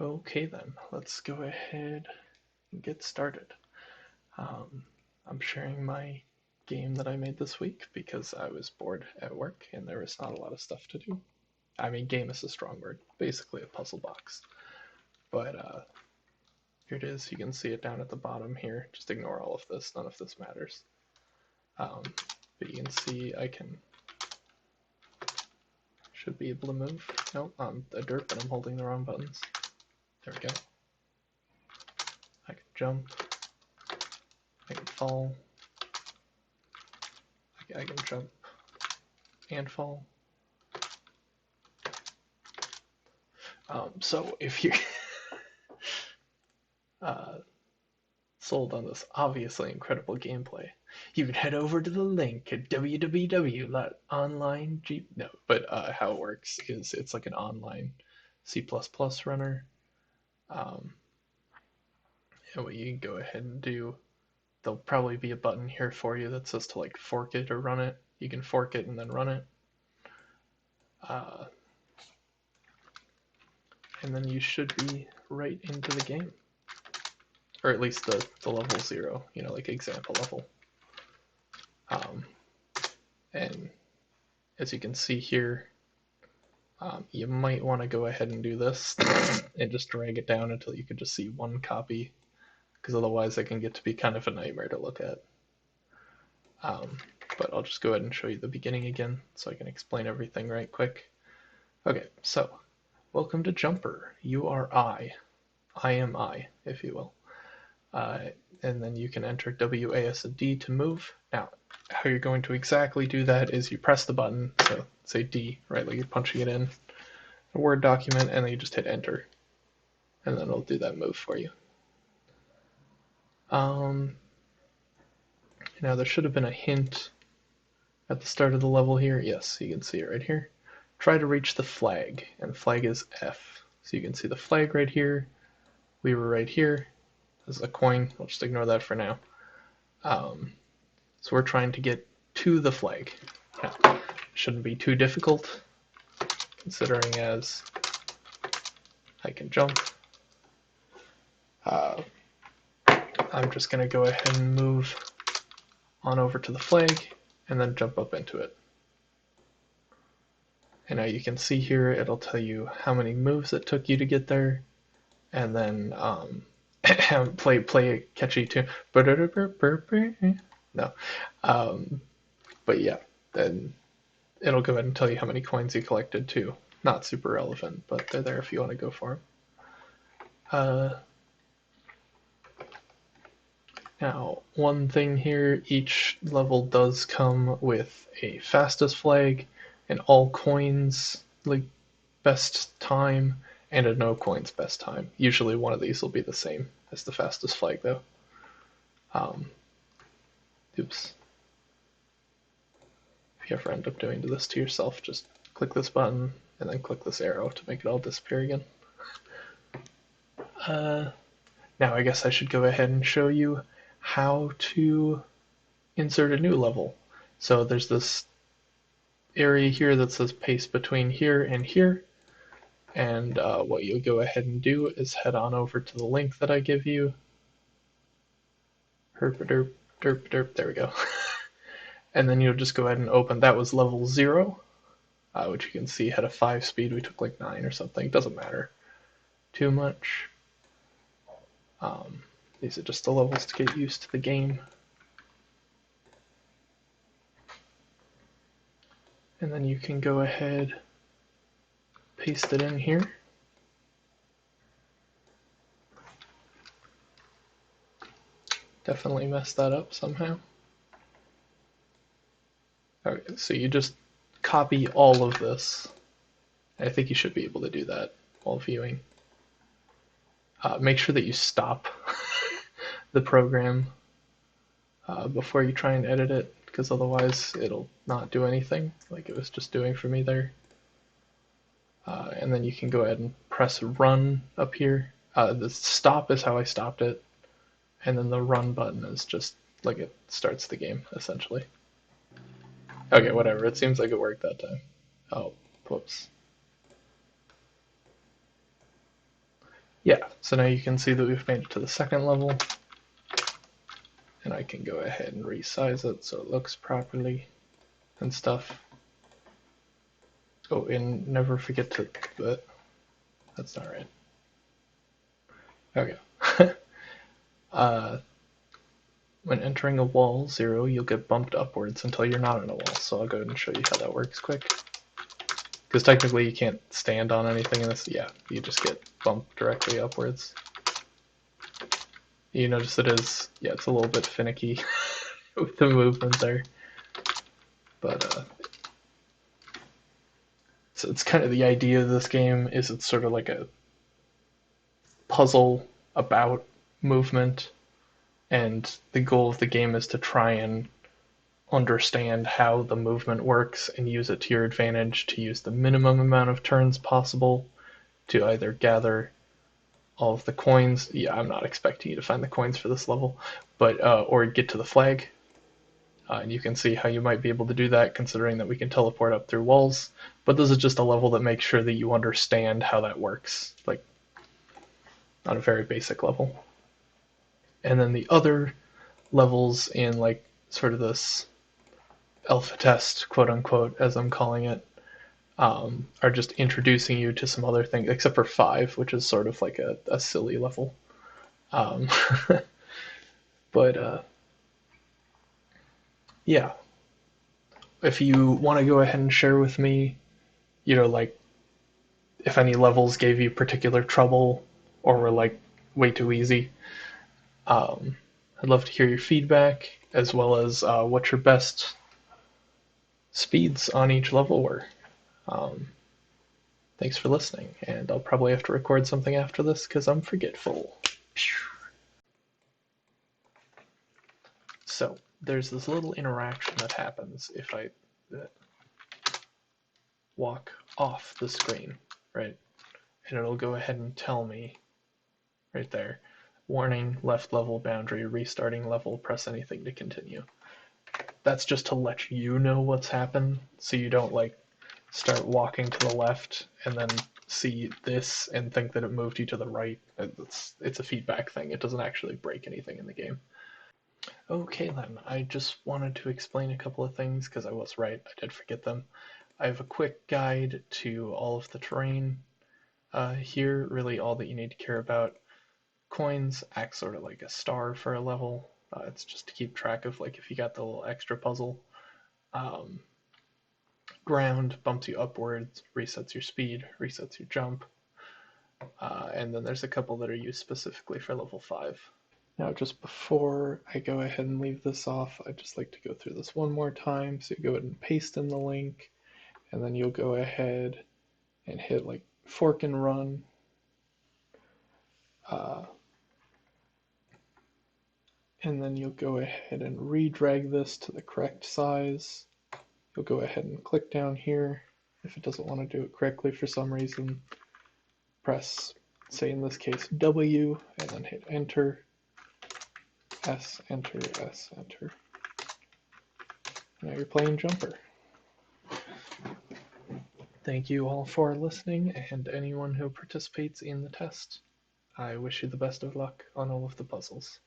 Okay then, let's go ahead and get started. Um, I'm sharing my game that I made this week because I was bored at work and there was not a lot of stuff to do. I mean, game is a strong word, basically a puzzle box. But here it is, you can see it down at the bottom here. Just ignore all of this, none of this matters. Um, but you can see should be able to move. Nope, I'm a derp and I'm holding the wrong buttons. There we go. I can jump, I can fall, I can jump and fall. So if you're uh, sold on this obviously incredible gameplay, you can head over to the link at www.onlineg. No, but how it works is it's like an online C++ runner. Um, and what you can go ahead and do, there'll probably be a button here for you that says to like fork it or run it. You can fork it and then run it. Uh, and then you should be right into the game. Or at least the level 0, like example level. Um, and as you can see here, you might want to go ahead and do this and just drag it down until you can just see one copy, because otherwise it can get to be kind of a nightmare to look at. But I'll just go ahead and show you the beginning again so I can explain everything right quick. Okay, so welcome to Jumper. You are I. I am I, if you will. And then you can enter WASD to move. Now, how you're going to exactly do that is you press the button, so say D, right, like you're punching it in a Word document, and then you just hit enter, and then it'll do that move for you. Now there should have been a hint at the start of the level here. Yes, you can see it right here. Try to reach the flag, and flag is F. So you can see the flag right here. We were right here. There's a coin. I'll just ignore that for now. So we're trying to get to the flag. Now, it shouldn't be too difficult, considering as I can jump. I'm just going to go ahead and move on over to the flag and then jump up into it. And now you can see here, it'll tell you how many moves it took you to get there, and then play a catchy tune. No. But yeah, then it'll go ahead and tell you how many coins you collected too. Not super relevant, but they're there if you want to go for them. Now, one thing here, each level does come with a fastest flag, an all coins like best time, and a no coins best time. Usually one of these will be the same as the fastest flag though. Oops. If you ever end up doing this to yourself, just click this button and then click this arrow to make it all disappear again. Now I guess I should go ahead and show you how to insert a new level. So there's this area here that says paste between here and here. And what you'll go ahead and do is head on over to the link that I give you. Herp derp derp derp, there we go. And then you'll just go ahead and open, that was level 0, which you can see had a 5 speed, we took like 9 or something, doesn't matter too much. These are just the levels to get used to the game. And then you can go ahead, paste it in here. Definitely messed that up somehow. Okay, so you just copy all of this. I think you should be able to do that while viewing. Make sure that you stop the program before you try and edit it, because otherwise it'll not do anything like it was just doing for me there. And then you can go ahead and press run up here. The stop is how I stopped it, and then the run button is just like it starts the game, essentially. Okay, whatever, it seems like it worked that time. Oh, whoops. Yeah, so now you can see that we've made it to the second level, and I can go ahead and resize it so it looks properly and stuff. Oh, and never forget to, but that's not right. Okay. uh, when entering a wall 0, you'll get bumped upwards until you're not in a wall. So I'll go ahead and show you how that works quick. Because technically you can't stand on anything in this. Yeah, you just get bumped directly upwards. You notice it is, yeah, it's a little bit finicky with the movement there. But so it's kind of the idea of this game is it's sort of like a puzzle about movement, and the goal of the game is to try and understand how the movement works and use it to your advantage to use the minimum amount of turns possible to either gather all of the coins. Yeah, I'm not expecting you to find the coins for this level, but or get to the flag. And you can see how you might be able to do that considering that we can teleport up through walls. But this is just a level that makes sure that you understand how that works, like on a very basic level. And then the other levels in like sort of this alpha test, quote unquote, as I'm calling it, are just introducing you to some other things, except for 5, which is sort of like a silly level. Um, but yeah, if you want to go ahead and share with me, like if any levels gave you particular trouble or were like way too easy, um, I'd love to hear your feedback as well as what your best speeds on each level were. Um, Thanks for listening, and I'll probably have to record something after this because I'm forgetful. So, there's this little interaction that happens if I walk off the screen, right? And it'll go ahead and tell me right there, warning, left level boundary, restarting level, press anything to continue. That's just to let you know what's happened so you don't like start walking to the left and then see this and think that it moved you to the right. It's a feedback thing. It doesn't actually break anything in the game. Okay then, I just wanted to explain a couple of things because I was right, I did forget them. I have a quick guide to all of the terrain here, really all that you need to care about. Coins act sort of like a star for a level. It's just to keep track of like if you got the little extra puzzle. Um, Ground bumps you upwards, resets your speed, resets your jump, and then there's a couple that are used specifically for level 5. Now, just before I go ahead and leave this off, I'd just like to go through this one more time. So you go ahead and paste in the link, and then you'll go ahead and hit like fork and run. Uh, and then you'll go ahead and redrag this to the correct size. You'll go ahead and click down here. If it doesn't want to do it correctly for some reason, press, say in this case, W, and then hit enter, S, enter, S, enter. Now you're playing Jumper. Thank you all for listening, and anyone who participates in the test. I wish you the best of luck on all of the puzzles.